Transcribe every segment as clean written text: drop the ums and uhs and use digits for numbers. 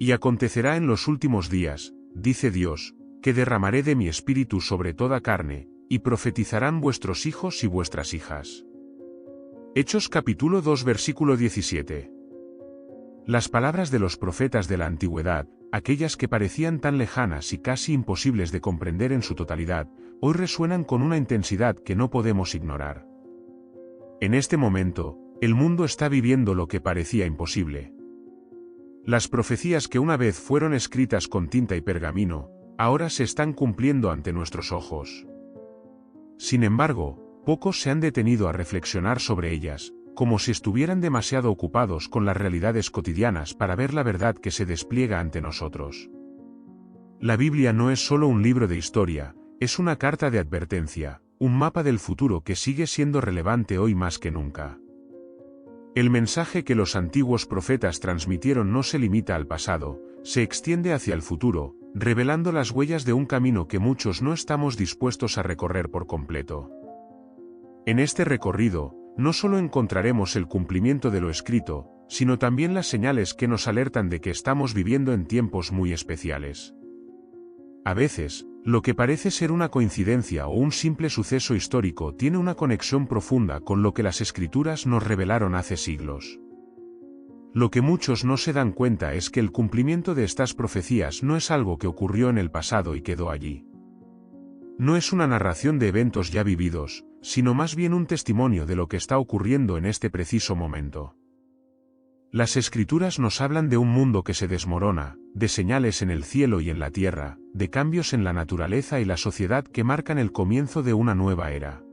Y acontecerá en los últimos días, dice Dios, que derramaré de mi espíritu sobre toda carne, y profetizarán vuestros hijos y vuestras hijas. Hechos capítulo 2 versículo 17. Las palabras de los profetas de la antigüedad, aquellas que parecían tan lejanas y casi imposibles de comprender en su totalidad, hoy resuenan con una intensidad que no podemos ignorar. En este momento, el mundo está viviendo lo que parecía imposible. Las profecías que una vez fueron escritas con tinta y pergamino, ahora se están cumpliendo ante nuestros ojos. Sin embargo, pocos se han detenido a reflexionar sobre ellas, como si estuvieran demasiado ocupados con las realidades cotidianas para ver la verdad que se despliega ante nosotros. La Biblia no es solo un libro de historia, es una carta de advertencia, un mapa del futuro que sigue siendo relevante hoy más que nunca. El mensaje que los antiguos profetas transmitieron no se limita al pasado, se extiende hacia el futuro, revelando las huellas de un camino que muchos no estamos dispuestos a recorrer por completo. En este recorrido, no solo encontraremos el cumplimiento de lo escrito, sino también las señales que nos alertan de que estamos viviendo en tiempos muy especiales. A veces, lo que parece ser una coincidencia o un simple suceso histórico tiene una conexión profunda con lo que las Escrituras nos revelaron hace siglos. Lo que muchos no se dan cuenta es que el cumplimiento de estas profecías no es algo que ocurrió en el pasado y quedó allí. No es una narración de eventos ya vividos, sino más bien un testimonio de lo que está ocurriendo en este preciso momento. Las Escrituras nos hablan de un mundo que se desmorona, de señales en el cielo y en la tierra, de cambios en la naturaleza y la sociedad que marcan el comienzo de una nueva era.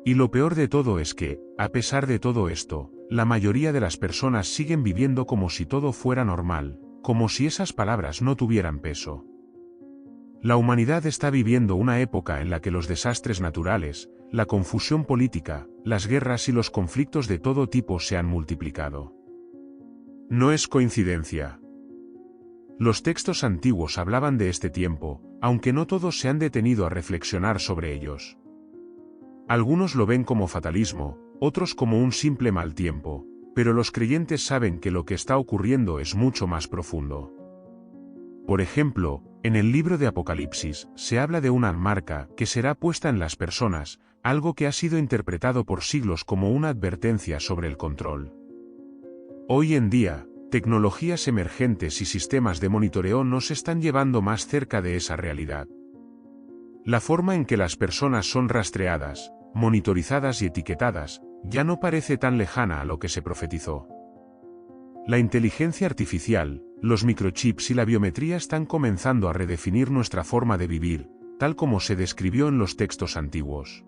Y lo peor de todo es que, a pesar de todo esto, la mayoría de las personas siguen viviendo como si todo fuera normal, como si esas palabras no tuvieran peso. La humanidad está viviendo una época en la que los desastres naturales, la confusión política, las guerras y los conflictos de todo tipo se han multiplicado. No es coincidencia. Los textos antiguos hablaban de este tiempo, aunque no todos se han detenido a reflexionar sobre ellos. Algunos lo ven como fatalismo, otros como un simple mal tiempo, pero los creyentes saben que lo que está ocurriendo es mucho más profundo. Por ejemplo, en el libro de Apocalipsis, se habla de una marca que será puesta en las personas, algo que ha sido interpretado por siglos como una advertencia sobre el control. Hoy en día, tecnologías emergentes y sistemas de monitoreo nos están llevando más cerca de esa realidad. La forma en que las personas son rastreadas, monitorizadas y etiquetadas, ya no parece tan lejana a lo que se profetizó. La inteligencia artificial, los microchips y la biometría están comenzando a redefinir nuestra forma de vivir, tal como se describió en los textos antiguos.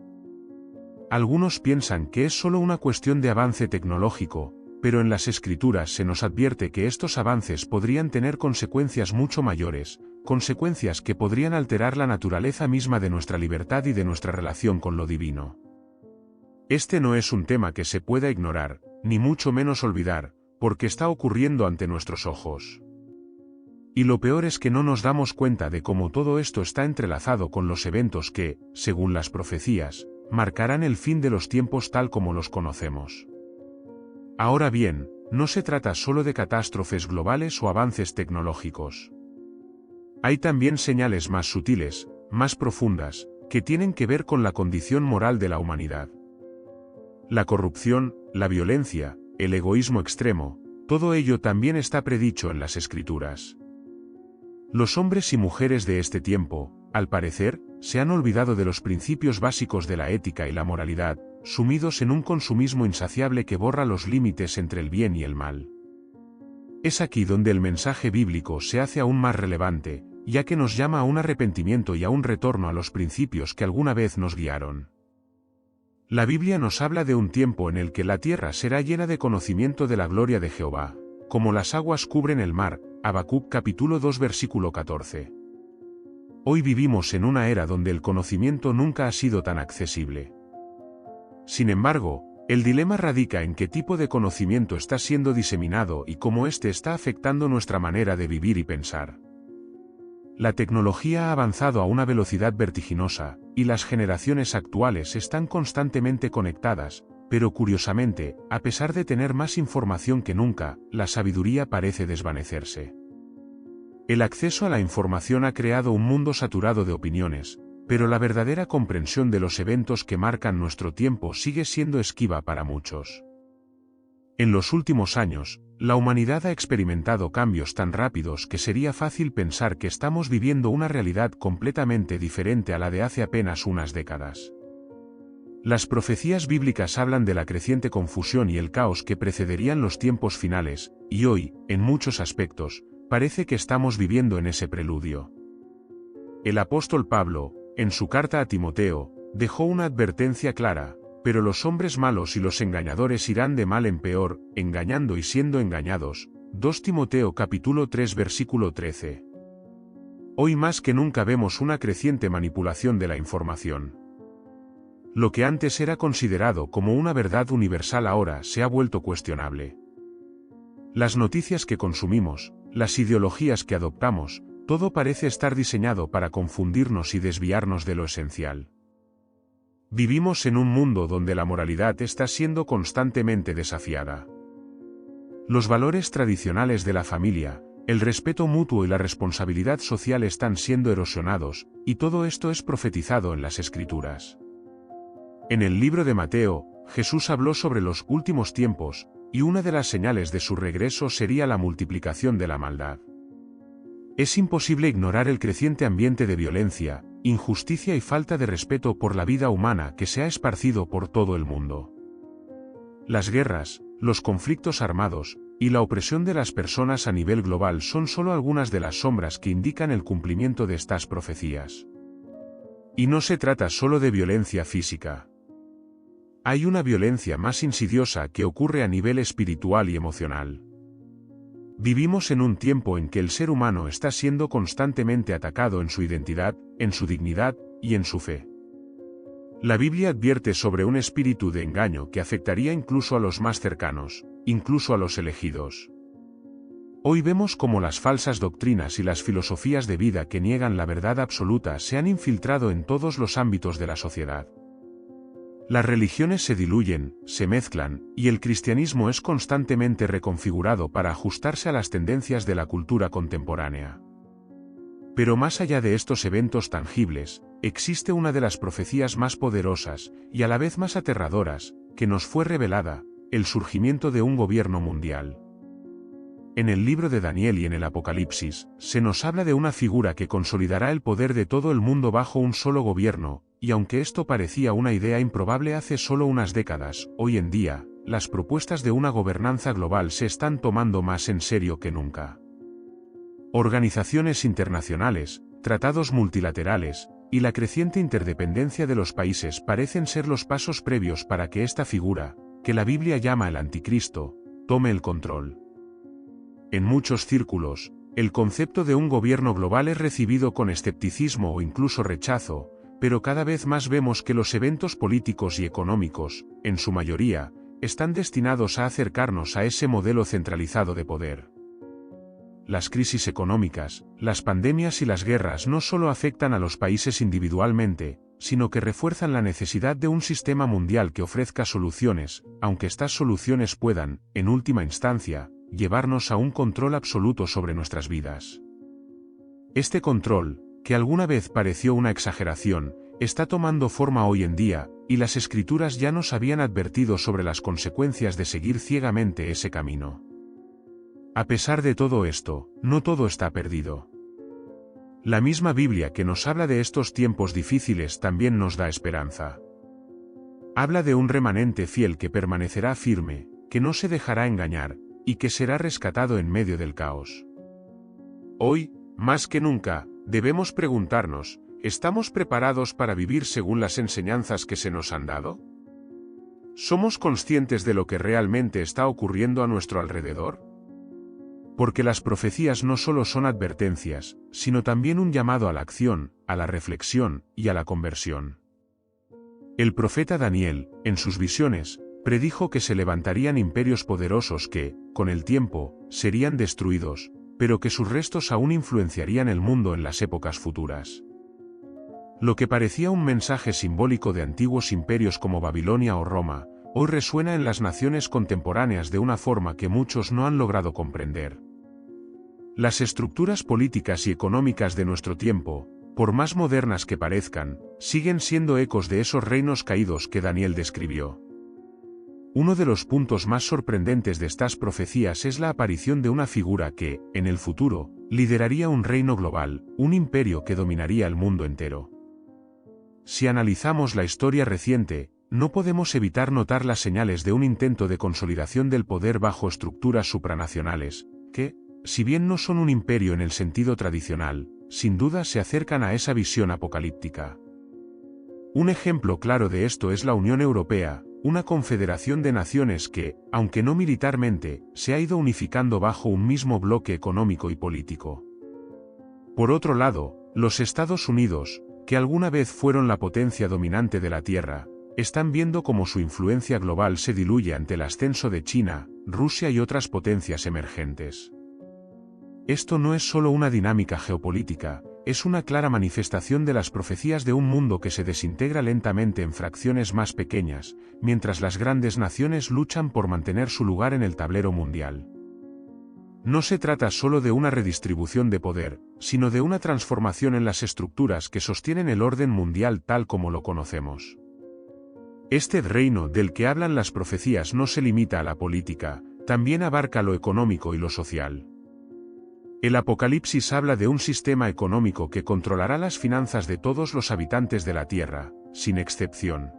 Algunos piensan que es solo una cuestión de avance tecnológico, pero en las Escrituras se nos advierte que estos avances podrían tener consecuencias mucho mayores, consecuencias que podrían alterar la naturaleza misma de nuestra libertad y de nuestra relación con lo divino. Este no es un tema que se pueda ignorar, ni mucho menos olvidar, porque está ocurriendo ante nuestros ojos. Y lo peor es que no nos damos cuenta de cómo todo esto está entrelazado con los eventos que, según las profecías, marcarán el fin de los tiempos tal como los conocemos. Ahora bien, no se trata solo de catástrofes globales o avances tecnológicos. Hay también señales más sutiles, más profundas, que tienen que ver con la condición moral de la humanidad. La corrupción, la violencia, el egoísmo extremo, todo ello también está predicho en las Escrituras. Los hombres y mujeres de este tiempo, al parecer, se han olvidado de los principios básicos de la ética y la moralidad, sumidos en un consumismo insaciable que borra los límites entre el bien y el mal. Es aquí donde el mensaje bíblico se hace aún más relevante, ya que nos llama a un arrepentimiento y a un retorno a los principios que alguna vez nos guiaron. La Biblia nos habla de un tiempo en el que la tierra será llena de conocimiento de la gloria de Jehová, como las aguas cubren el mar, Habacuc capítulo 2 versículo 14. Hoy vivimos en una era donde el conocimiento nunca ha sido tan accesible. Sin embargo, el dilema radica en qué tipo de conocimiento está siendo diseminado y cómo éste está afectando nuestra manera de vivir y pensar. La tecnología ha avanzado a una velocidad vertiginosa, y las generaciones actuales están constantemente conectadas, pero curiosamente, a pesar de tener más información que nunca, la sabiduría parece desvanecerse. El acceso a la información ha creado un mundo saturado de opiniones, pero la verdadera comprensión de los eventos que marcan nuestro tiempo sigue siendo esquiva para muchos. En los últimos años, la humanidad ha experimentado cambios tan rápidos que sería fácil pensar que estamos viviendo una realidad completamente diferente a la de hace apenas unas décadas. Las profecías bíblicas hablan de la creciente confusión y el caos que precederían los tiempos finales, y hoy, en muchos aspectos, parece que estamos viviendo en ese preludio. El apóstol Pablo, en su carta a Timoteo, dejó una advertencia clara: pero los hombres malos y los engañadores irán de mal en peor, engañando y siendo engañados. 2 Timoteo capítulo 3 versículo 13. Hoy más que nunca vemos una creciente manipulación de la información. Lo que antes era considerado como una verdad universal ahora se ha vuelto cuestionable. Las noticias que consumimos, las ideologías que adoptamos, todo parece estar diseñado para confundirnos y desviarnos de lo esencial. Vivimos en un mundo donde la moralidad está siendo constantemente desafiada. Los valores tradicionales de la familia, el respeto mutuo y la responsabilidad social están siendo erosionados, y todo esto es profetizado en las Escrituras. En el libro de Mateo, Jesús habló sobre los últimos tiempos, y una de las señales de su regreso sería la multiplicación de la maldad. Es imposible ignorar el creciente ambiente de violencia, injusticia y falta de respeto por la vida humana que se ha esparcido por todo el mundo. Las guerras, los conflictos armados, y la opresión de las personas a nivel global son solo algunas de las sombras que indican el cumplimiento de estas profecías. Y no se trata solo de violencia física. Hay una violencia más insidiosa que ocurre a nivel espiritual y emocional. Vivimos en un tiempo en que el ser humano está siendo constantemente atacado en su identidad, en su dignidad, y en su fe. La Biblia advierte sobre un espíritu de engaño que afectaría incluso a los más cercanos, incluso a los elegidos. Hoy vemos cómo las falsas doctrinas y las filosofías de vida que niegan la verdad absoluta se han infiltrado en todos los ámbitos de la sociedad. Las religiones se diluyen, se mezclan, y el cristianismo es constantemente reconfigurado para ajustarse a las tendencias de la cultura contemporánea. Pero más allá de estos eventos tangibles, existe una de las profecías más poderosas, y a la vez más aterradoras, que nos fue revelada: el surgimiento de un gobierno mundial. En el libro de Daniel y en el Apocalipsis, se nos habla de una figura que consolidará el poder de todo el mundo bajo un solo gobierno, y aunque esto parecía una idea improbable hace solo unas décadas, hoy en día, las propuestas de una gobernanza global se están tomando más en serio que nunca. Organizaciones internacionales, tratados multilaterales, y la creciente interdependencia de los países parecen ser los pasos previos para que esta figura, que la Biblia llama el Anticristo, tome el control. En muchos círculos, el concepto de un gobierno global es recibido con escepticismo o incluso rechazo, pero cada vez más vemos que los eventos políticos y económicos, en su mayoría, están destinados a acercarnos a ese modelo centralizado de poder. Las crisis económicas, las pandemias y las guerras no solo afectan a los países individualmente, sino que refuerzan la necesidad de un sistema mundial que ofrezca soluciones, aunque estas soluciones puedan, en última instancia, llevarnos a un control absoluto sobre nuestras vidas. Este control, que alguna vez pareció una exageración, está tomando forma hoy en día, y las Escrituras ya nos habían advertido sobre las consecuencias de seguir ciegamente ese camino. A pesar de todo esto, no todo está perdido. La misma Biblia que nos habla de estos tiempos difíciles también nos da esperanza. Habla de un remanente fiel que permanecerá firme, que no se dejará engañar, y que será rescatado en medio del caos. Hoy, más que nunca, debemos preguntarnos: ¿estamos preparados para vivir según las enseñanzas que se nos han dado? ¿Somos conscientes de lo que realmente está ocurriendo a nuestro alrededor? Porque las profecías no solo son advertencias, sino también un llamado a la acción, a la reflexión y a la conversión. El profeta Daniel, en sus visiones, predijo que se levantarían imperios poderosos que, con el tiempo, serían destruidos, pero que sus restos aún influenciarían el mundo en las épocas futuras. Lo que parecía un mensaje simbólico de antiguos imperios como Babilonia o Roma, hoy resuena en las naciones contemporáneas de una forma que muchos no han logrado comprender. Las estructuras políticas y económicas de nuestro tiempo, por más modernas que parezcan, siguen siendo ecos de esos reinos caídos que Daniel describió. Uno de los puntos más sorprendentes de estas profecías es la aparición de una figura que, en el futuro, lideraría un reino global, un imperio que dominaría el mundo entero. Si analizamos la historia reciente, no podemos evitar notar las señales de un intento de consolidación del poder bajo estructuras supranacionales, que, si bien no son un imperio en el sentido tradicional, sin duda se acercan a esa visión apocalíptica. Un ejemplo claro de esto es la Unión Europea, una confederación de naciones que, aunque no militarmente, se ha ido unificando bajo un mismo bloque económico y político. Por otro lado, los Estados Unidos, que alguna vez fueron la potencia dominante de la Tierra, están viendo cómo su influencia global se diluye ante el ascenso de China, Rusia y otras potencias emergentes. Esto no es solo una dinámica geopolítica, es una clara manifestación de las profecías de un mundo que se desintegra lentamente en fracciones más pequeñas, mientras las grandes naciones luchan por mantener su lugar en el tablero mundial. No se trata solo de una redistribución de poder, sino de una transformación en las estructuras que sostienen el orden mundial tal como lo conocemos. Este reino del que hablan las profecías no se limita a la política, también abarca lo económico y lo social. El Apocalipsis habla de un sistema económico que controlará las finanzas de todos los habitantes de la Tierra, sin excepción.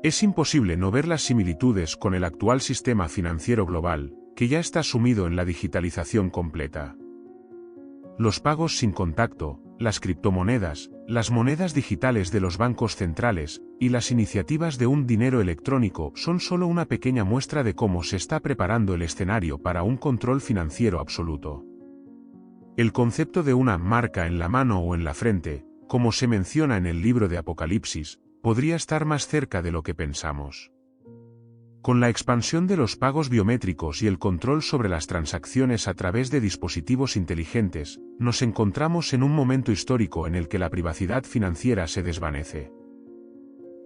Es imposible no ver las similitudes con el actual sistema financiero global, que ya está sumido en la digitalización completa. Los pagos sin contacto, las criptomonedas, las monedas digitales de los bancos centrales, y las iniciativas de un dinero electrónico son solo una pequeña muestra de cómo se está preparando el escenario para un control financiero absoluto. El concepto de una marca en la mano o en la frente, como se menciona en el libro de Apocalipsis, podría estar más cerca de lo que pensamos. Con la expansión de los pagos biométricos y el control sobre las transacciones a través de dispositivos inteligentes, nos encontramos en un momento histórico en el que la privacidad financiera se desvanece.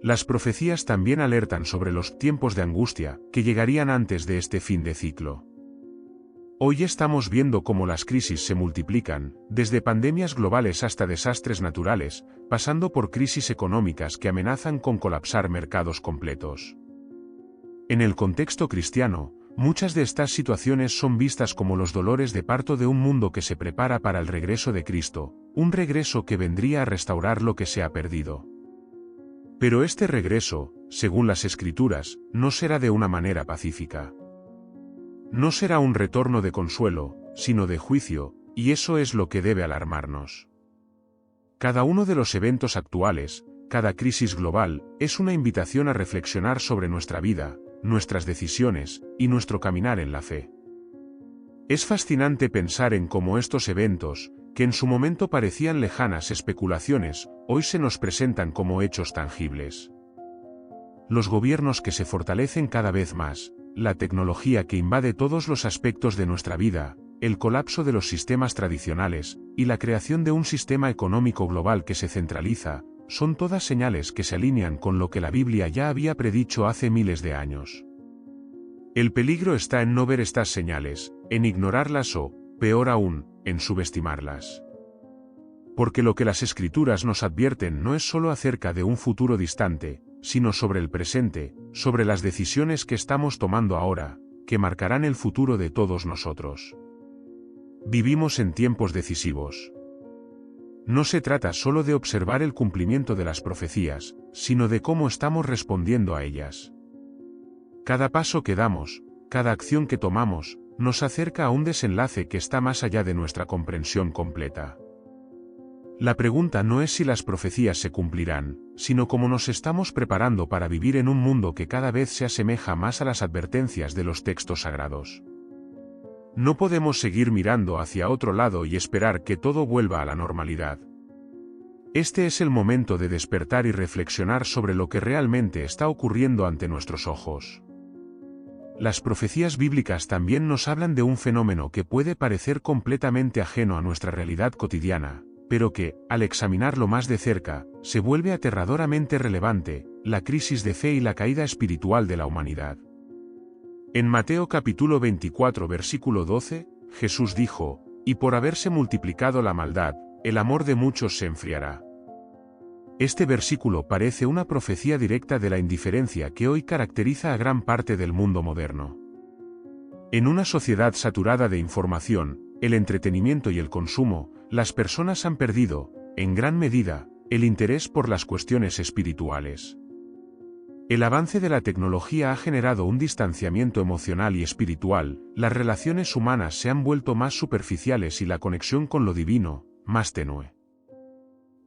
Las profecías también alertan sobre los tiempos de angustia que llegarían antes de este fin de ciclo. Hoy estamos viendo cómo las crisis se multiplican, desde pandemias globales hasta desastres naturales, pasando por crisis económicas que amenazan con colapsar mercados completos. En el contexto cristiano, muchas de estas situaciones son vistas como los dolores de parto de un mundo que se prepara para el regreso de Cristo, un regreso que vendría a restaurar lo que se ha perdido. Pero este regreso, según las Escrituras, no será de una manera pacífica. No será un retorno de consuelo, sino de juicio, y eso es lo que debe alarmarnos. Cada uno de los eventos actuales, cada crisis global, es una invitación a reflexionar sobre nuestra vida, nuestras decisiones, y nuestro caminar en la fe. Es fascinante pensar en cómo estos eventos, que en su momento parecían lejanas especulaciones, hoy se nos presentan como hechos tangibles. Los gobiernos que se fortalecen cada vez más, la tecnología que invade todos los aspectos de nuestra vida, el colapso de los sistemas tradicionales, y la creación de un sistema económico global que se centraliza, son todas señales que se alinean con lo que la Biblia ya había predicho hace miles de años. El peligro está en no ver estas señales, en ignorarlas o, peor aún, en subestimarlas. Porque lo que las Escrituras nos advierten no es solo acerca de un futuro distante, sino sobre el presente, sobre las decisiones que estamos tomando ahora, que marcarán el futuro de todos nosotros. Vivimos en tiempos decisivos. No se trata solo de observar el cumplimiento de las profecías, sino de cómo estamos respondiendo a ellas. Cada paso que damos, cada acción que tomamos, nos acerca a un desenlace que está más allá de nuestra comprensión completa. La pregunta no es si las profecías se cumplirán, sino cómo nos estamos preparando para vivir en un mundo que cada vez se asemeja más a las advertencias de los textos sagrados. No podemos seguir mirando hacia otro lado y esperar que todo vuelva a la normalidad. Este es el momento de despertar y reflexionar sobre lo que realmente está ocurriendo ante nuestros ojos. Las profecías bíblicas también nos hablan de un fenómeno que puede parecer completamente ajeno a nuestra realidad cotidiana, pero que, al examinarlo más de cerca, se vuelve aterradoramente relevante, la crisis de fe y la caída espiritual de la humanidad. En Mateo capítulo 24 versículo 12, Jesús dijo: y por haberse multiplicado la maldad, el amor de muchos se enfriará. Este versículo parece una profecía directa de la indiferencia que hoy caracteriza a gran parte del mundo moderno. En una sociedad saturada de información, el entretenimiento y el consumo, las personas han perdido, en gran medida, el interés por las cuestiones espirituales. El avance de la tecnología ha generado un distanciamiento emocional y espiritual, las relaciones humanas se han vuelto más superficiales y la conexión con lo divino, más tenue.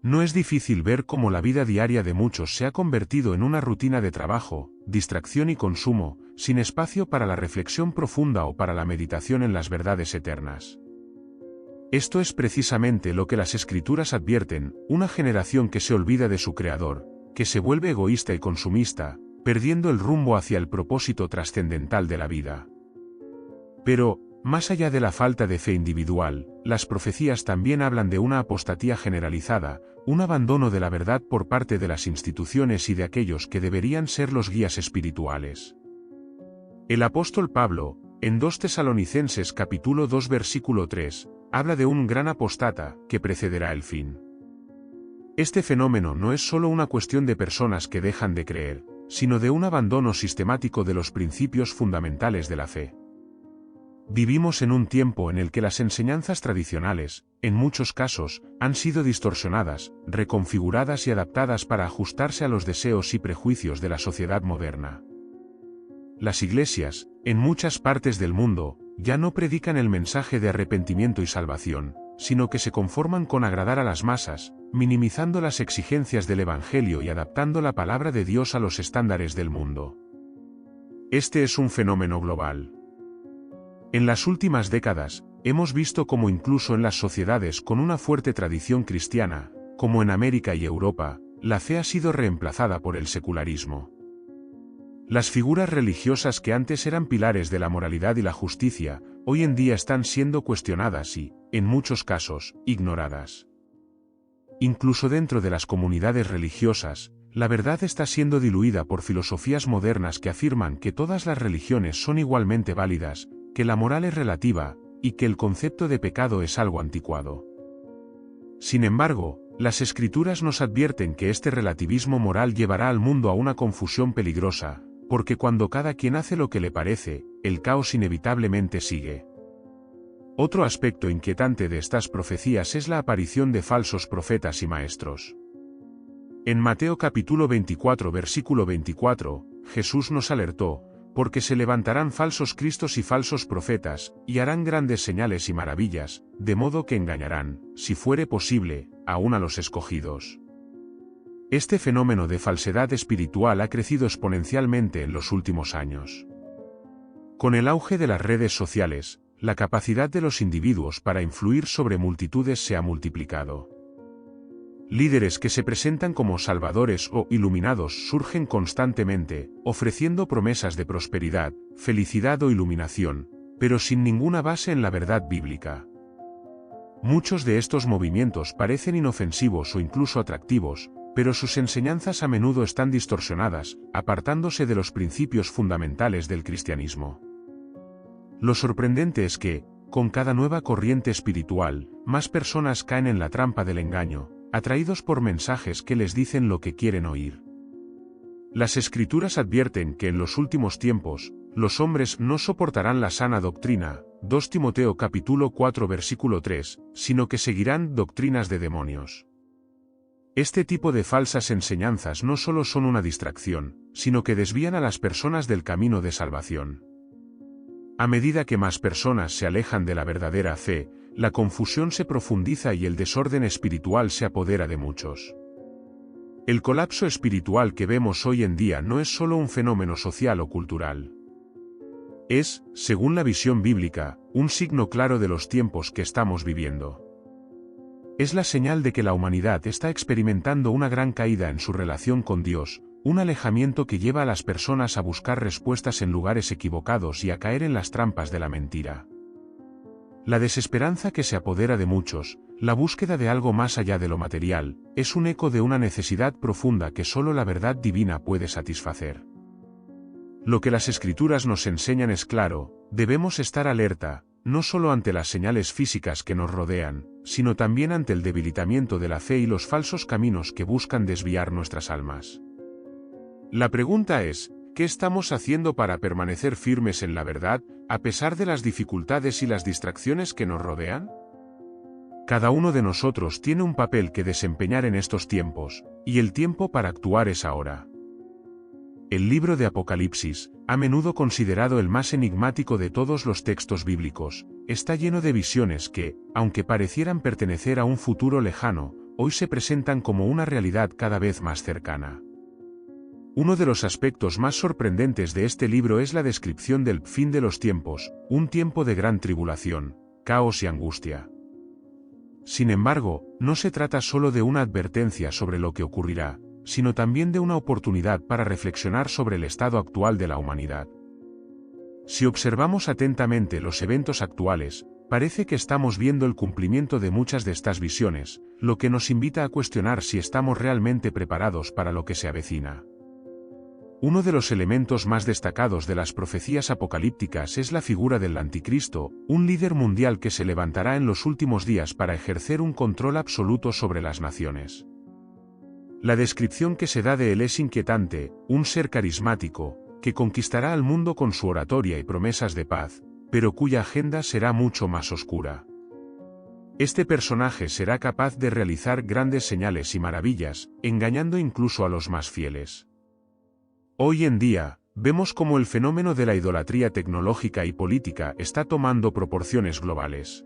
No es difícil ver cómo la vida diaria de muchos se ha convertido en una rutina de trabajo, distracción y consumo, sin espacio para la reflexión profunda o para la meditación en las verdades eternas. Esto es precisamente lo que las Escrituras advierten, una generación que se olvida de su Creador, que se vuelve egoísta y consumista, perdiendo el rumbo hacia el propósito trascendental de la vida. Pero, más allá de la falta de fe individual, las profecías también hablan de una apostasía generalizada, un abandono de la verdad por parte de las instituciones y de aquellos que deberían ser los guías espirituales. El apóstol Pablo, en 2 Tesalonicenses capítulo 2 versículo 3, habla de un gran apóstata que precederá el fin. Este fenómeno no es solo una cuestión de personas que dejan de creer, sino de un abandono sistemático de los principios fundamentales de la fe. Vivimos en un tiempo en el que las enseñanzas tradicionales, en muchos casos, han sido distorsionadas, reconfiguradas y adaptadas para ajustarse a los deseos y prejuicios de la sociedad moderna. Las iglesias, en muchas partes del mundo, ya no predican el mensaje de arrepentimiento y salvación, sino que se conforman con agradar a las masas, minimizando las exigencias del Evangelio y adaptando la palabra de Dios a los estándares del mundo. Este es un fenómeno global. En las últimas décadas, hemos visto cómo incluso en las sociedades con una fuerte tradición cristiana, como en América y Europa, la fe ha sido reemplazada por el secularismo. Las figuras religiosas que antes eran pilares de la moralidad y la justicia, hoy en día están siendo cuestionadas y, en muchos casos, ignoradas. Incluso dentro de las comunidades religiosas, la verdad está siendo diluida por filosofías modernas que afirman que todas las religiones son igualmente válidas, que la moral es relativa, y que el concepto de pecado es algo anticuado. Sin embargo, las Escrituras nos advierten que este relativismo moral llevará al mundo a una confusión peligrosa, porque cuando cada quien hace lo que le parece, el caos inevitablemente sigue. Otro aspecto inquietante de estas profecías es la aparición de falsos profetas y maestros. En Mateo capítulo 24 versículo 24, Jesús nos alertó, porque se levantarán falsos cristos y falsos profetas, y harán grandes señales y maravillas, de modo que engañarán, si fuere posible, aún a los escogidos. Este fenómeno de falsedad espiritual ha crecido exponencialmente en los últimos años. Con el auge de las redes sociales, la capacidad de los individuos para influir sobre multitudes se ha multiplicado. Líderes que se presentan como salvadores o iluminados surgen constantemente, ofreciendo promesas de prosperidad, felicidad o iluminación, pero sin ninguna base en la verdad bíblica. Muchos de estos movimientos parecen inofensivos o incluso atractivos, pero sus enseñanzas a menudo están distorsionadas, apartándose de los principios fundamentales del cristianismo. Lo sorprendente es que, con cada nueva corriente espiritual, más personas caen en la trampa del engaño, atraídos por mensajes que les dicen lo que quieren oír. Las Escrituras advierten que en los últimos tiempos, los hombres no soportarán la sana doctrina, 2 Timoteo capítulo 4 versículo 3, sino que seguirán doctrinas de demonios. Este tipo de falsas enseñanzas no solo son una distracción, sino que desvían a las personas del camino de salvación. A medida que más personas se alejan de la verdadera fe, la confusión se profundiza y el desorden espiritual se apodera de muchos. El colapso espiritual que vemos hoy en día no es solo un fenómeno social o cultural. Es, según la visión bíblica, un signo claro de los tiempos que estamos viviendo. Es la señal de que la humanidad está experimentando una gran caída en su relación con Dios, un alejamiento que lleva a las personas a buscar respuestas en lugares equivocados y a caer en las trampas de la mentira. La desesperanza que se apodera de muchos, la búsqueda de algo más allá de lo material, es un eco de una necesidad profunda que solo la verdad divina puede satisfacer. Lo que las Escrituras nos enseñan es claro: debemos estar alerta, no solo ante las señales físicas que nos rodean, sino también ante el debilitamiento de la fe y los falsos caminos que buscan desviar nuestras almas. La pregunta es, ¿qué estamos haciendo para permanecer firmes en la verdad, a pesar de las dificultades y las distracciones que nos rodean? Cada uno de nosotros tiene un papel que desempeñar en estos tiempos, y el tiempo para actuar es ahora. El libro de Apocalipsis, a menudo considerado el más enigmático de todos los textos bíblicos, está lleno de visiones que, aunque parecieran pertenecer a un futuro lejano, hoy se presentan como una realidad cada vez más cercana. Uno de los aspectos más sorprendentes de este libro es la descripción del fin de los tiempos, un tiempo de gran tribulación, caos y angustia. Sin embargo, no se trata solo de una advertencia sobre lo que ocurrirá, sino también de una oportunidad para reflexionar sobre el estado actual de la humanidad. Si observamos atentamente los eventos actuales, parece que estamos viendo el cumplimiento de muchas de estas visiones, lo que nos invita a cuestionar si estamos realmente preparados para lo que se avecina. Uno de los elementos más destacados de las profecías apocalípticas es la figura del Anticristo, un líder mundial que se levantará en los últimos días para ejercer un control absoluto sobre las naciones. La descripción que se da de él es inquietante, un ser carismático, que conquistará al mundo con su oratoria y promesas de paz, pero cuya agenda será mucho más oscura. Este personaje será capaz de realizar grandes señales y maravillas, engañando incluso a los más fieles. Hoy en día, vemos cómo el fenómeno de la idolatría tecnológica y política está tomando proporciones globales.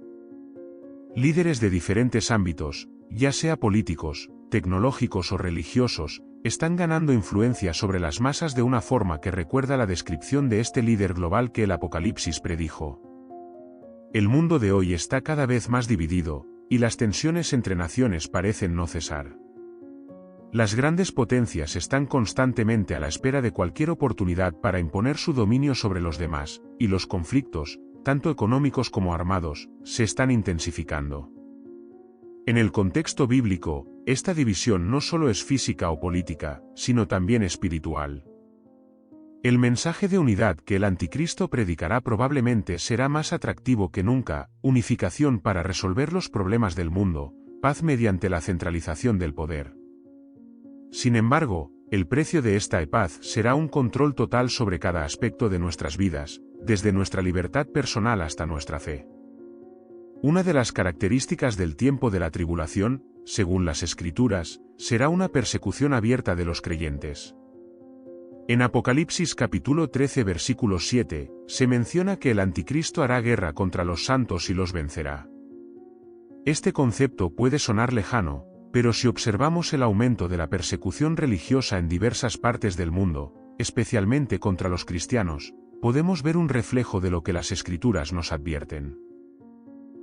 Líderes de diferentes ámbitos, ya sea políticos, tecnológicos o religiosos, están ganando influencia sobre las masas de una forma que recuerda la descripción de este líder global que el Apocalipsis predijo. El mundo de hoy está cada vez más dividido, y las tensiones entre naciones parecen no cesar. Las grandes potencias están constantemente a la espera de cualquier oportunidad para imponer su dominio sobre los demás, y los conflictos, tanto económicos como armados, se están intensificando. En el contexto bíblico, esta división no solo es física o política, sino también espiritual. El mensaje de unidad que el Anticristo predicará probablemente será más atractivo que nunca: unificación para resolver los problemas del mundo, paz mediante la centralización del poder. Sin embargo, el precio de esta paz será un control total sobre cada aspecto de nuestras vidas, desde nuestra libertad personal hasta nuestra fe. Una de las características del tiempo de la tribulación, según las Escrituras, será una persecución abierta de los creyentes. En Apocalipsis capítulo 13 versículo 7, se menciona que el Anticristo hará guerra contra los santos y los vencerá. Este concepto puede sonar lejano, pero si observamos el aumento de la persecución religiosa en diversas partes del mundo, especialmente contra los cristianos, podemos ver un reflejo de lo que las Escrituras nos advierten.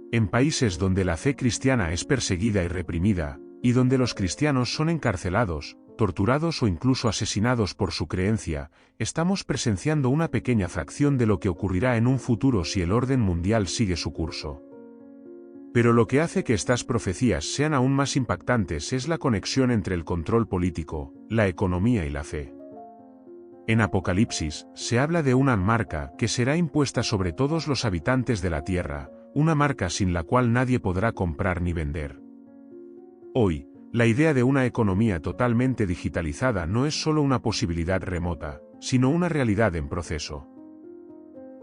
En países donde la fe cristiana es perseguida y reprimida, y donde los cristianos son encarcelados, torturados o incluso asesinados por su creencia, estamos presenciando una pequeña fracción de lo que ocurrirá en un futuro si el orden mundial sigue su curso. Pero lo que hace que estas profecías sean aún más impactantes es la conexión entre el control político, la economía y la fe. En Apocalipsis, se habla de una marca que será impuesta sobre todos los habitantes de la tierra, una marca sin la cual nadie podrá comprar ni vender. Hoy, la idea de una economía totalmente digitalizada no es solo una posibilidad remota, sino una realidad en proceso.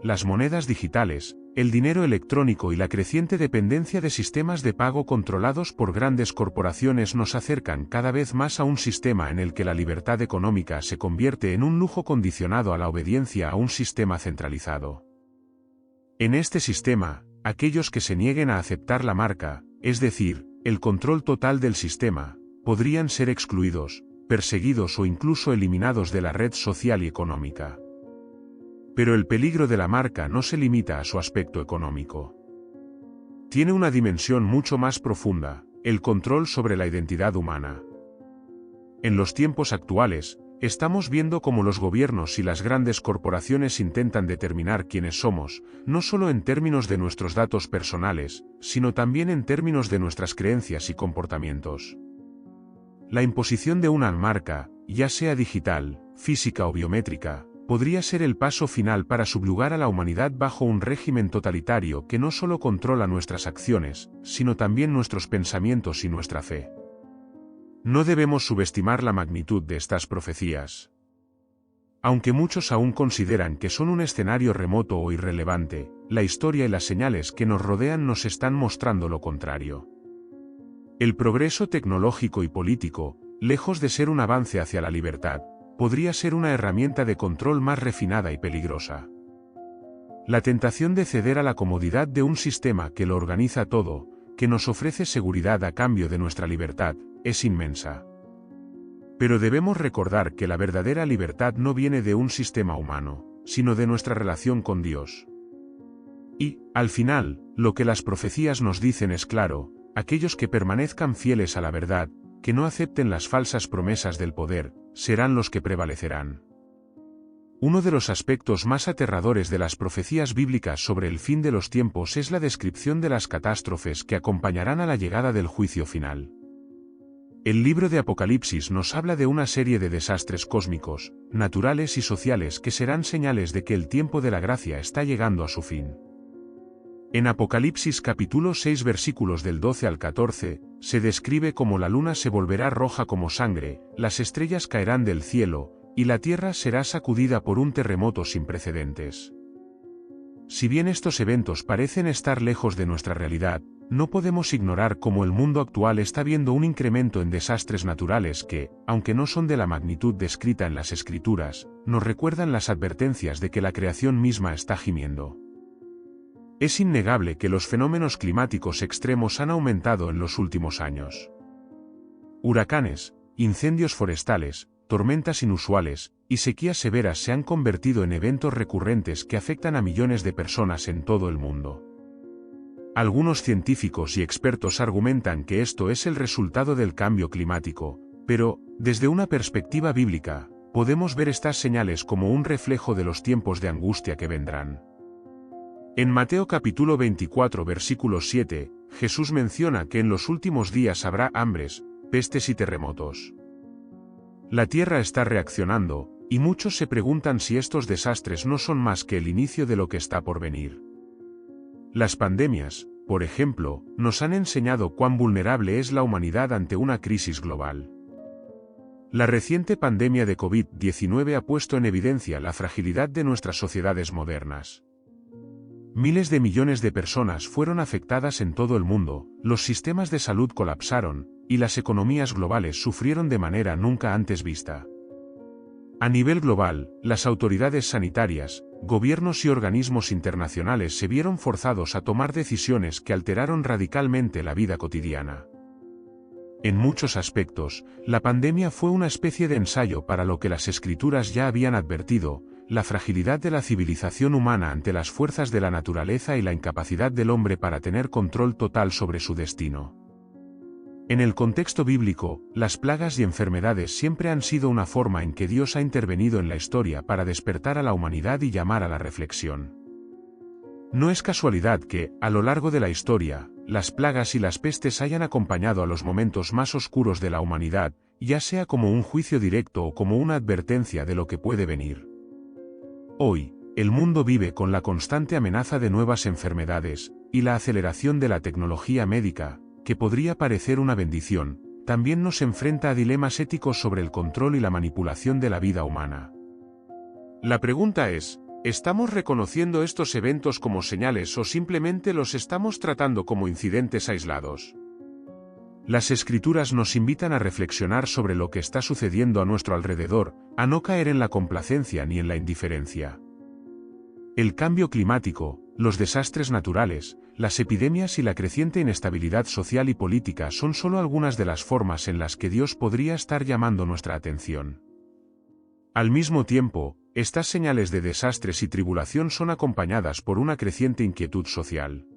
Las monedas digitales, el dinero electrónico y la creciente dependencia de sistemas de pago controlados por grandes corporaciones nos acercan cada vez más a un sistema en el que la libertad económica se convierte en un lujo condicionado a la obediencia a un sistema centralizado. En este sistema, aquellos que se nieguen a aceptar la marca, es decir, el control total del sistema, podrían ser excluidos, perseguidos o incluso eliminados de la red social y económica. Pero el peligro de la marca no se limita a su aspecto económico. Tiene una dimensión mucho más profunda: el control sobre la identidad humana. En los tiempos actuales, estamos viendo cómo los gobiernos y las grandes corporaciones intentan determinar quiénes somos, no solo en términos de nuestros datos personales, sino también en términos de nuestras creencias y comportamientos. La imposición de una marca, ya sea digital, física o biométrica, podría ser el paso final para subjugar a la humanidad bajo un régimen totalitario que no solo controla nuestras acciones, sino también nuestros pensamientos y nuestra fe. No debemos subestimar la magnitud de estas profecías. Aunque muchos aún consideran que son un escenario remoto o irrelevante, la historia y las señales que nos rodean nos están mostrando lo contrario. El progreso tecnológico y político, lejos de ser un avance hacia la libertad, podría ser una herramienta de control más refinada y peligrosa. La tentación de ceder a la comodidad de un sistema que lo organiza todo, que nos ofrece seguridad a cambio de nuestra libertad, es inmensa. Pero debemos recordar que la verdadera libertad no viene de un sistema humano, sino de nuestra relación con Dios. Y, al final, lo que las profecías nos dicen es claro: aquellos que permanezcan fieles a la verdad, que no acepten las falsas promesas del poder, serán los que prevalecerán. Uno de los aspectos más aterradores de las profecías bíblicas sobre el fin de los tiempos es la descripción de las catástrofes que acompañarán a la llegada del juicio final. El libro de Apocalipsis nos habla de una serie de desastres cósmicos, naturales y sociales que serán señales de que el tiempo de la gracia está llegando a su fin. En Apocalipsis capítulo 6 versículos del 12 al 14, se describe cómo la luna se volverá roja como sangre, las estrellas caerán del cielo, y la tierra será sacudida por un terremoto sin precedentes. Si bien estos eventos parecen estar lejos de nuestra realidad, no podemos ignorar cómo el mundo actual está viendo un incremento en desastres naturales que, aunque no son de la magnitud descrita en las Escrituras, nos recuerdan las advertencias de que la creación misma está gimiendo. Es innegable que los fenómenos climáticos extremos han aumentado en los últimos años. Huracanes, incendios forestales, tormentas inusuales y sequías severas se han convertido en eventos recurrentes que afectan a millones de personas en todo el mundo. Algunos científicos y expertos argumentan que esto es el resultado del cambio climático, pero, desde una perspectiva bíblica, podemos ver estas señales como un reflejo de los tiempos de angustia que vendrán. En Mateo capítulo 24 versículo 7, Jesús menciona que en los últimos días habrá hambres, pestes y terremotos. La tierra está reaccionando, y muchos se preguntan si estos desastres no son más que el inicio de lo que está por venir. Las pandemias, por ejemplo, nos han enseñado cuán vulnerable es la humanidad ante una crisis global. La reciente pandemia de COVID-19 ha puesto en evidencia la fragilidad de nuestras sociedades modernas. Miles de millones de personas fueron afectadas en todo el mundo, los sistemas de salud colapsaron, y las economías globales sufrieron de manera nunca antes vista. A nivel global, las autoridades sanitarias, gobiernos y organismos internacionales se vieron forzados a tomar decisiones que alteraron radicalmente la vida cotidiana. En muchos aspectos, la pandemia fue una especie de ensayo para lo que las Escrituras ya habían advertido: la fragilidad de la civilización humana ante las fuerzas de la naturaleza y la incapacidad del hombre para tener control total sobre su destino. En el contexto bíblico, las plagas y enfermedades siempre han sido una forma en que Dios ha intervenido en la historia para despertar a la humanidad y llamar a la reflexión. No es casualidad que, a lo largo de la historia, las plagas y las pestes hayan acompañado a los momentos más oscuros de la humanidad, ya sea como un juicio directo o como una advertencia de lo que puede venir. Hoy, el mundo vive con la constante amenaza de nuevas enfermedades, y la aceleración de la tecnología médica, que podría parecer una bendición, también nos enfrenta a dilemas éticos sobre el control y la manipulación de la vida humana. La pregunta es: ¿estamos reconociendo estos eventos como señales o simplemente los estamos tratando como incidentes aislados? Las Escrituras nos invitan a reflexionar sobre lo que está sucediendo a nuestro alrededor, a no caer en la complacencia ni en la indiferencia. El cambio climático, los desastres naturales, las epidemias y la creciente inestabilidad social y política son solo algunas de las formas en las que Dios podría estar llamando nuestra atención. Al mismo tiempo, estas señales de desastres y tribulación son acompañadas por una creciente inquietud social.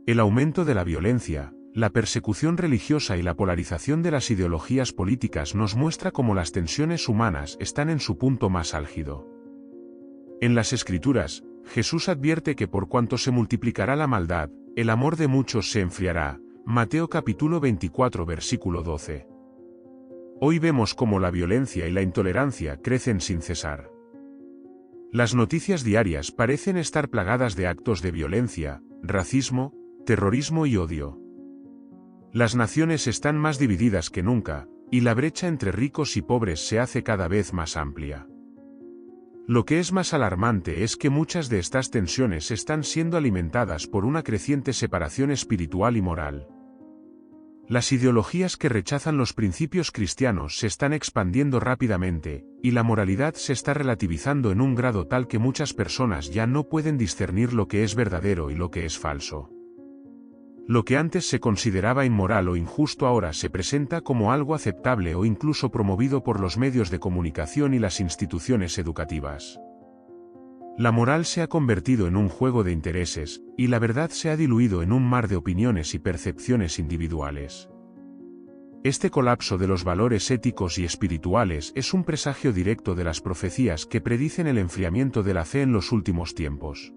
El aumento de la violencia, la persecución religiosa y la polarización de las ideologías políticas nos muestra cómo las tensiones humanas están en su punto más álgido. En las Escrituras, Jesús advierte que por cuanto se multiplicará la maldad, el amor de muchos se enfriará. Mateo capítulo 24 versículo 12. Hoy vemos cómo la violencia y la intolerancia crecen sin cesar. Las noticias diarias parecen estar plagadas de actos de violencia, racismo, terrorismo y odio. Las naciones están más divididas que nunca, y la brecha entre ricos y pobres se hace cada vez más amplia. Lo que es más alarmante es que muchas de estas tensiones están siendo alimentadas por una creciente separación espiritual y moral. Las ideologías que rechazan los principios cristianos se están expandiendo rápidamente, y la moralidad se está relativizando en un grado tal que muchas personas ya no pueden discernir lo que es verdadero y lo que es falso. Lo que antes se consideraba inmoral o injusto ahora se presenta como algo aceptable o incluso promovido por los medios de comunicación y las instituciones educativas. La moral se ha convertido en un juego de intereses, y la verdad se ha diluido en un mar de opiniones y percepciones individuales. Este colapso de los valores éticos y espirituales es un presagio directo de las profecías que predicen el enfriamiento de la fe en los últimos tiempos.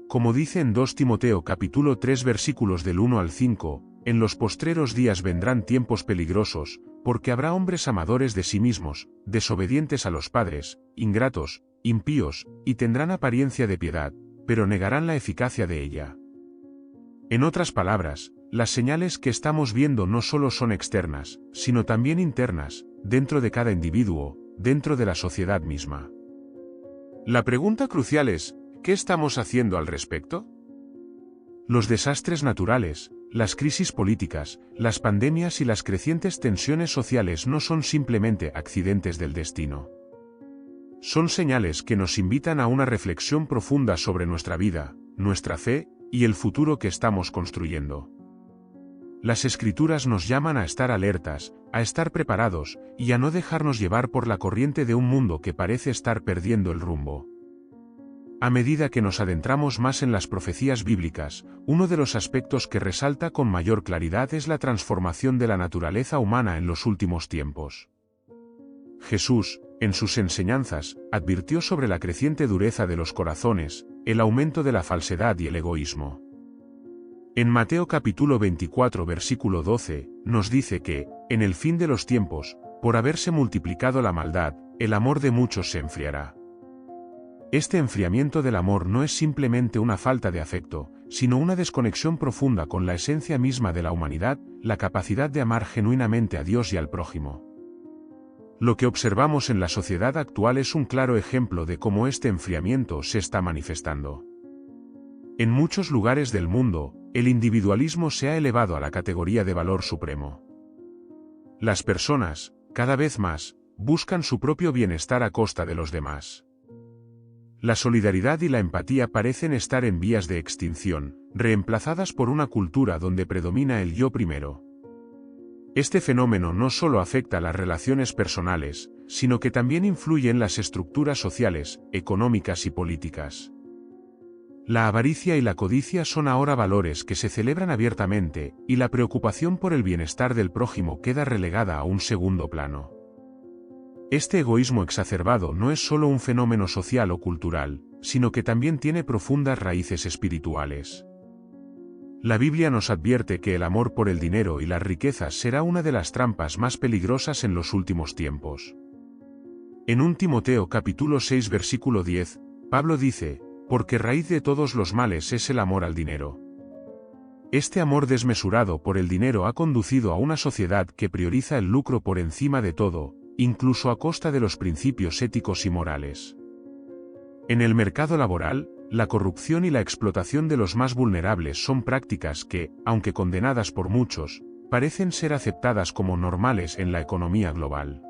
Como dice en 2 Timoteo capítulo 3 versículos del 1 al 5, en los postreros días vendrán tiempos peligrosos, porque habrá hombres amadores de sí mismos, desobedientes a los padres, ingratos, impíos, y tendrán apariencia de piedad, pero negarán la eficacia de ella. En otras palabras, las señales que estamos viendo no solo son externas, sino también internas, dentro de cada individuo, dentro de la sociedad misma. La pregunta crucial es, ¿qué estamos haciendo al respecto? Los desastres naturales, las crisis políticas, las pandemias y las crecientes tensiones sociales no son simplemente accidentes del destino. Son señales que nos invitan a una reflexión profunda sobre nuestra vida, nuestra fe, y el futuro que estamos construyendo. Las Escrituras nos llaman a estar alertas, a estar preparados, y a no dejarnos llevar por la corriente de un mundo que parece estar perdiendo el rumbo. A medida que nos adentramos más en las profecías bíblicas, uno de los aspectos que resalta con mayor claridad es la transformación de la naturaleza humana en los últimos tiempos. Jesús, en sus enseñanzas, advirtió sobre la creciente dureza de los corazones, el aumento de la falsedad y el egoísmo. En Mateo capítulo 24 versículo 12, nos dice que, en el fin de los tiempos, por haberse multiplicado la maldad, el amor de muchos se enfriará. Este enfriamiento del amor no es simplemente una falta de afecto, sino una desconexión profunda con la esencia misma de la humanidad, la capacidad de amar genuinamente a Dios y al prójimo. Lo que observamos en la sociedad actual es un claro ejemplo de cómo este enfriamiento se está manifestando. En muchos lugares del mundo, el individualismo se ha elevado a la categoría de valor supremo. Las personas, cada vez más, buscan su propio bienestar a costa de los demás. La solidaridad y la empatía parecen estar en vías de extinción, reemplazadas por una cultura donde predomina el yo primero. Este fenómeno no solo afecta a las relaciones personales, sino que también influye en las estructuras sociales, económicas y políticas. La avaricia y la codicia son ahora valores que se celebran abiertamente, y la preocupación por el bienestar del prójimo queda relegada a un segundo plano. Este egoísmo exacerbado no es solo un fenómeno social o cultural, sino que también tiene profundas raíces espirituales. La Biblia nos advierte que el amor por el dinero y las riquezas será una de las trampas más peligrosas en los últimos tiempos. En 1 Timoteo capítulo 6 versículo 10, Pablo dice, porque raíz de todos los males es el amor al dinero. Este amor desmesurado por el dinero ha conducido a una sociedad que prioriza el lucro por encima de todo, incluso a costa de los principios éticos y morales. En el mercado laboral, la corrupción y la explotación de los más vulnerables son prácticas que, aunque condenadas por muchos, parecen ser aceptadas como normales en la economía global.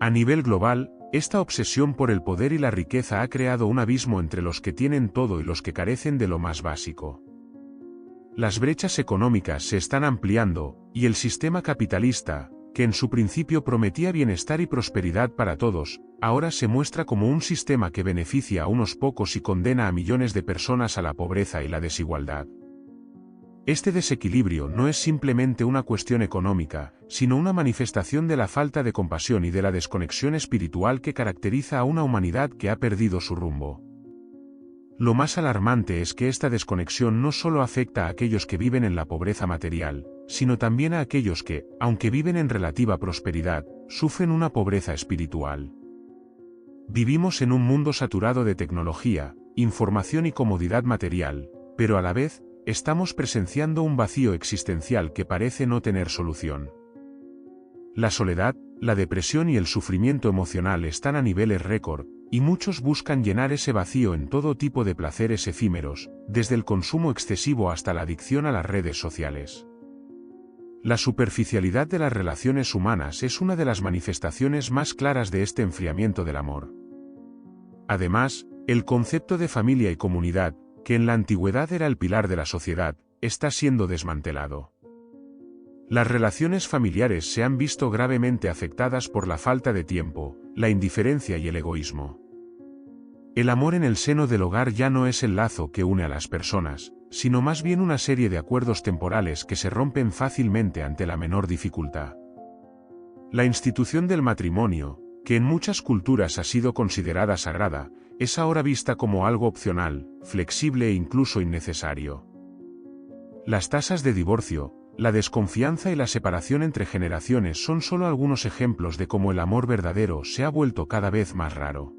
A nivel global, esta obsesión por el poder y la riqueza ha creado un abismo entre los que tienen todo y los que carecen de lo más básico. Las brechas económicas se están ampliando, y el sistema capitalista, que en su principio prometía bienestar y prosperidad para todos, ahora se muestra como un sistema que beneficia a unos pocos y condena a millones de personas a la pobreza y la desigualdad. Este desequilibrio no es simplemente una cuestión económica, sino una manifestación de la falta de compasión y de la desconexión espiritual que caracteriza a una humanidad que ha perdido su rumbo. Lo más alarmante es que esta desconexión no solo afecta a aquellos que viven en la pobreza material, sino también a aquellos que, aunque viven en relativa prosperidad, sufren una pobreza espiritual. Vivimos en un mundo saturado de tecnología, información y comodidad material, pero a la vez, estamos presenciando un vacío existencial que parece no tener solución. La soledad, la depresión y el sufrimiento emocional están a niveles récord, y muchos buscan llenar ese vacío en todo tipo de placeres efímeros, desde el consumo excesivo hasta la adicción a las redes sociales. La superficialidad de las relaciones humanas es una de las manifestaciones más claras de este enfriamiento del amor. Además, el concepto de familia y comunidad, que en la antigüedad era el pilar de la sociedad, está siendo desmantelado. Las relaciones familiares se han visto gravemente afectadas por la falta de tiempo, la indiferencia y el egoísmo. El amor en el seno del hogar ya no es el lazo que une a las personas, sino más bien una serie de acuerdos temporales que se rompen fácilmente ante la menor dificultad. La institución del matrimonio, que en muchas culturas ha sido considerada sagrada, es ahora vista como algo opcional, flexible e incluso innecesario. Las tasas de divorcio, la desconfianza y la separación entre generaciones son solo algunos ejemplos de cómo el amor verdadero se ha vuelto cada vez más raro.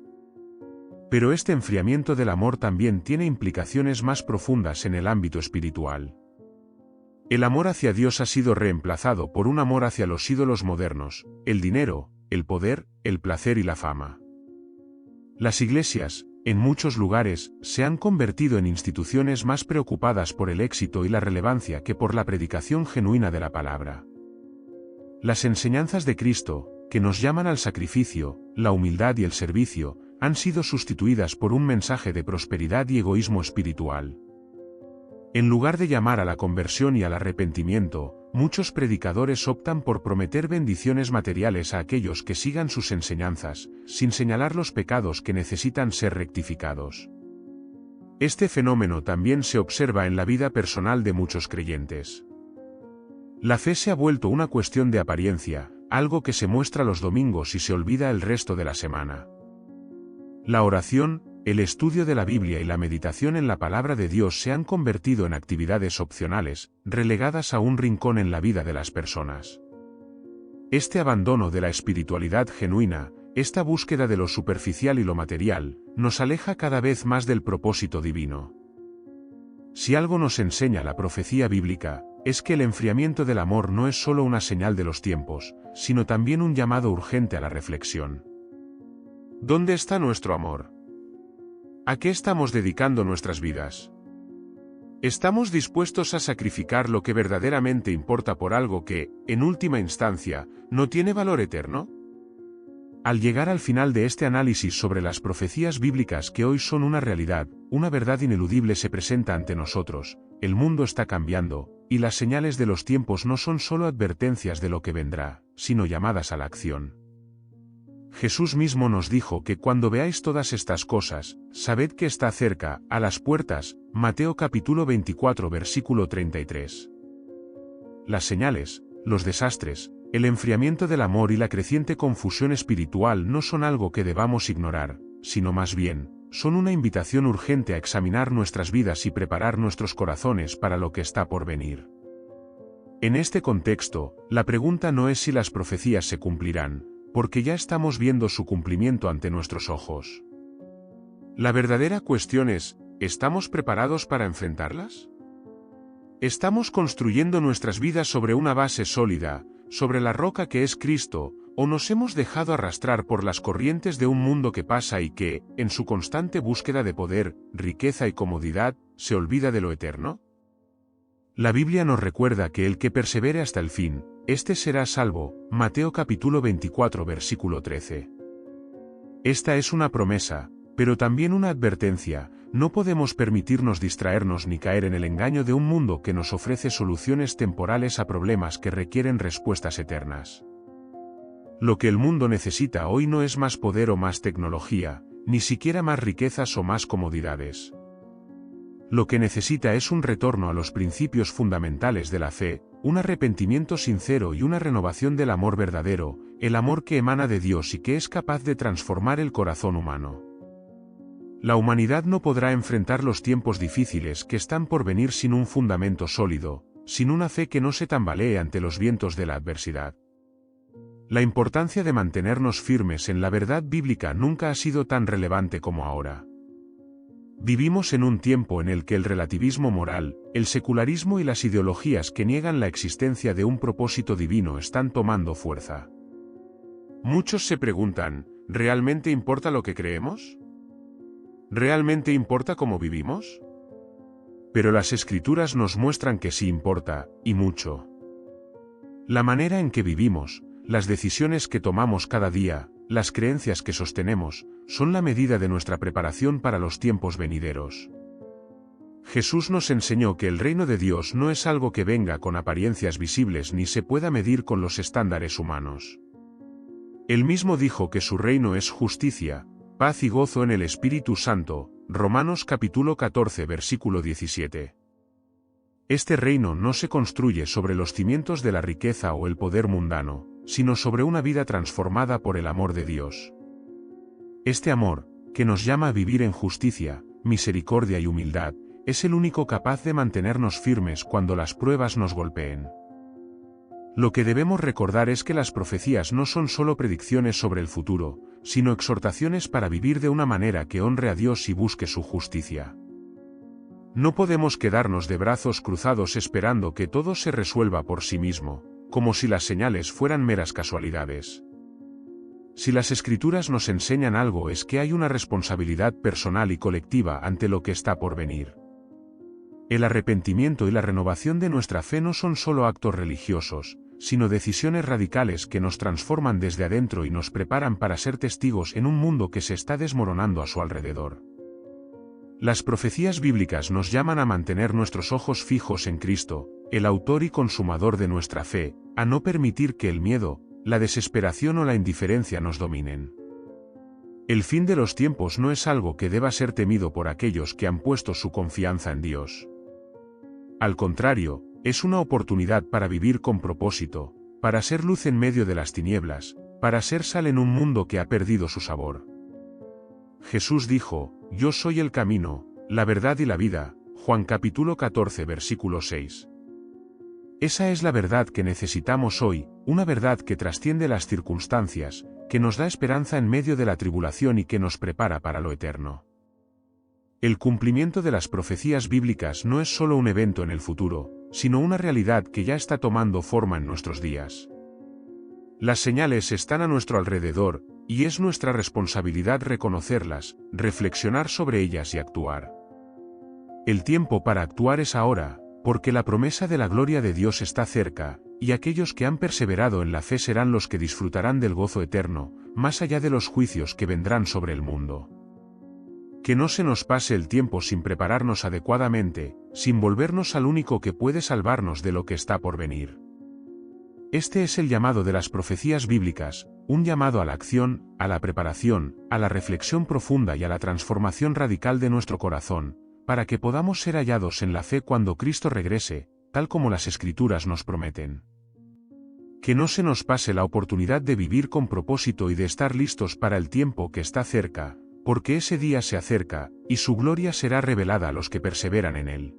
Pero este enfriamiento del amor también tiene implicaciones más profundas en el ámbito espiritual. El amor hacia Dios ha sido reemplazado por un amor hacia los ídolos modernos, el dinero, el poder, el placer y la fama. Las iglesias, en muchos lugares, se han convertido en instituciones más preocupadas por el éxito y la relevancia que por la predicación genuina de la palabra. Las enseñanzas de Cristo, que nos llaman al sacrificio, la humildad y el servicio, han sido sustituidas por un mensaje de prosperidad y egoísmo espiritual. En lugar de llamar a la conversión y al arrepentimiento, muchos predicadores optan por prometer bendiciones materiales a aquellos que sigan sus enseñanzas, sin señalar los pecados que necesitan ser rectificados. Este fenómeno también se observa en la vida personal de muchos creyentes. La fe se ha vuelto una cuestión de apariencia, algo que se muestra los domingos y se olvida el resto de la semana. La oración, el estudio de la Biblia y la meditación en la palabra de Dios se han convertido en actividades opcionales, relegadas a un rincón en la vida de las personas. Este abandono de la espiritualidad genuina, esta búsqueda de lo superficial y lo material, nos aleja cada vez más del propósito divino. Si algo nos enseña la profecía bíblica, es que el enfriamiento del amor no es solo una señal de los tiempos, sino también un llamado urgente a la reflexión. ¿Dónde está nuestro amor? ¿A qué estamos dedicando nuestras vidas? ¿Estamos dispuestos a sacrificar lo que verdaderamente importa por algo que, en última instancia, no tiene valor eterno? Al llegar al final de este análisis sobre las profecías bíblicas que hoy son una realidad, una verdad ineludible se presenta ante nosotros: el mundo está cambiando, y las señales de los tiempos no son solo advertencias de lo que vendrá, sino llamadas a la acción. Jesús mismo nos dijo que cuando veáis todas estas cosas, sabed que está cerca, a las puertas, Mateo capítulo 24 versículo 33. Las señales, los desastres, el enfriamiento del amor y la creciente confusión espiritual no son algo que debamos ignorar, sino más bien, son una invitación urgente a examinar nuestras vidas y preparar nuestros corazones para lo que está por venir. En este contexto, la pregunta no es si las profecías se cumplirán, porque ya estamos viendo su cumplimiento ante nuestros ojos. La verdadera cuestión es: ¿estamos preparados para enfrentarlas? ¿Estamos construyendo nuestras vidas sobre una base sólida, sobre la roca que es Cristo, o nos hemos dejado arrastrar por las corrientes de un mundo que pasa y que, en su constante búsqueda de poder, riqueza y comodidad, se olvida de lo eterno? La Biblia nos recuerda que el que persevere hasta el fin, este será salvo, Mateo capítulo 24 versículo 13. Esta es una promesa, pero también una advertencia: no podemos permitirnos distraernos ni caer en el engaño de un mundo que nos ofrece soluciones temporales a problemas que requieren respuestas eternas. Lo que el mundo necesita hoy no es más poder o más tecnología, ni siquiera más riquezas o más comodidades. Lo que necesita es un retorno a los principios fundamentales de la fe, un arrepentimiento sincero y una renovación del amor verdadero, el amor que emana de Dios y que es capaz de transformar el corazón humano. La humanidad no podrá enfrentar los tiempos difíciles que están por venir sin un fundamento sólido, sin una fe que no se tambalee ante los vientos de la adversidad. La importancia de mantenernos firmes en la verdad bíblica nunca ha sido tan relevante como ahora. Vivimos en un tiempo en el que el relativismo moral, el secularismo y las ideologías que niegan la existencia de un propósito divino están tomando fuerza. Muchos se preguntan, ¿realmente importa lo que creemos? ¿Realmente importa cómo vivimos? Pero las Escrituras nos muestran que sí importa, y mucho. La manera en que vivimos, las decisiones que tomamos cada día, las creencias que sostenemos, son la medida de nuestra preparación para los tiempos venideros. Jesús nos enseñó que el reino de Dios no es algo que venga con apariencias visibles ni se pueda medir con los estándares humanos. Él mismo dijo que su reino es justicia, paz y gozo en el Espíritu Santo, Romanos capítulo 14 versículo 17. Este reino no se construye sobre los cimientos de la riqueza o el poder mundano, sino sobre una vida transformada por el amor de Dios. Este amor, que nos llama a vivir en justicia, misericordia y humildad, es el único capaz de mantenernos firmes cuando las pruebas nos golpeen. Lo que debemos recordar es que las profecías no son solo predicciones sobre el futuro, sino exhortaciones para vivir de una manera que honre a Dios y busque su justicia. No podemos quedarnos de brazos cruzados esperando que todo se resuelva por sí mismo, como si las señales fueran meras casualidades. Si las Escrituras nos enseñan algo es que hay una responsabilidad personal y colectiva ante lo que está por venir. El arrepentimiento y la renovación de nuestra fe no son solo actos religiosos, sino decisiones radicales que nos transforman desde adentro y nos preparan para ser testigos en un mundo que se está desmoronando a su alrededor. Las profecías bíblicas nos llaman a mantener nuestros ojos fijos en Cristo, el autor y consumador de nuestra fe, a no permitir que el miedo, la desesperación o la indiferencia nos dominen. El fin de los tiempos no es algo que deba ser temido por aquellos que han puesto su confianza en Dios. Al contrario, es una oportunidad para vivir con propósito, para ser luz en medio de las tinieblas, para ser sal en un mundo que ha perdido su sabor. Jesús dijo, «Yo soy el camino, la verdad y la vida», Juan capítulo 14 versículo 6. Esa es la verdad que necesitamos hoy, una verdad que trasciende las circunstancias, que nos da esperanza en medio de la tribulación y que nos prepara para lo eterno. El cumplimiento de las profecías bíblicas no es solo un evento en el futuro, sino una realidad que ya está tomando forma en nuestros días. Las señales están a nuestro alrededor, y es nuestra responsabilidad reconocerlas, reflexionar sobre ellas y actuar. El tiempo para actuar es ahora, porque la promesa de la gloria de Dios está cerca, y aquellos que han perseverado en la fe serán los que disfrutarán del gozo eterno, más allá de los juicios que vendrán sobre el mundo. Que no se nos pase el tiempo sin prepararnos adecuadamente, sin volvernos al único que puede salvarnos de lo que está por venir. Este es el llamado de las profecías bíblicas, un llamado a la acción, a la preparación, a la reflexión profunda y a la transformación radical de nuestro corazón, para que podamos ser hallados en la fe cuando Cristo regrese, tal como las Escrituras nos prometen. Que no se nos pase la oportunidad de vivir con propósito y de estar listos para el tiempo que está cerca, porque ese día se acerca, y su gloria será revelada a los que perseveran en él.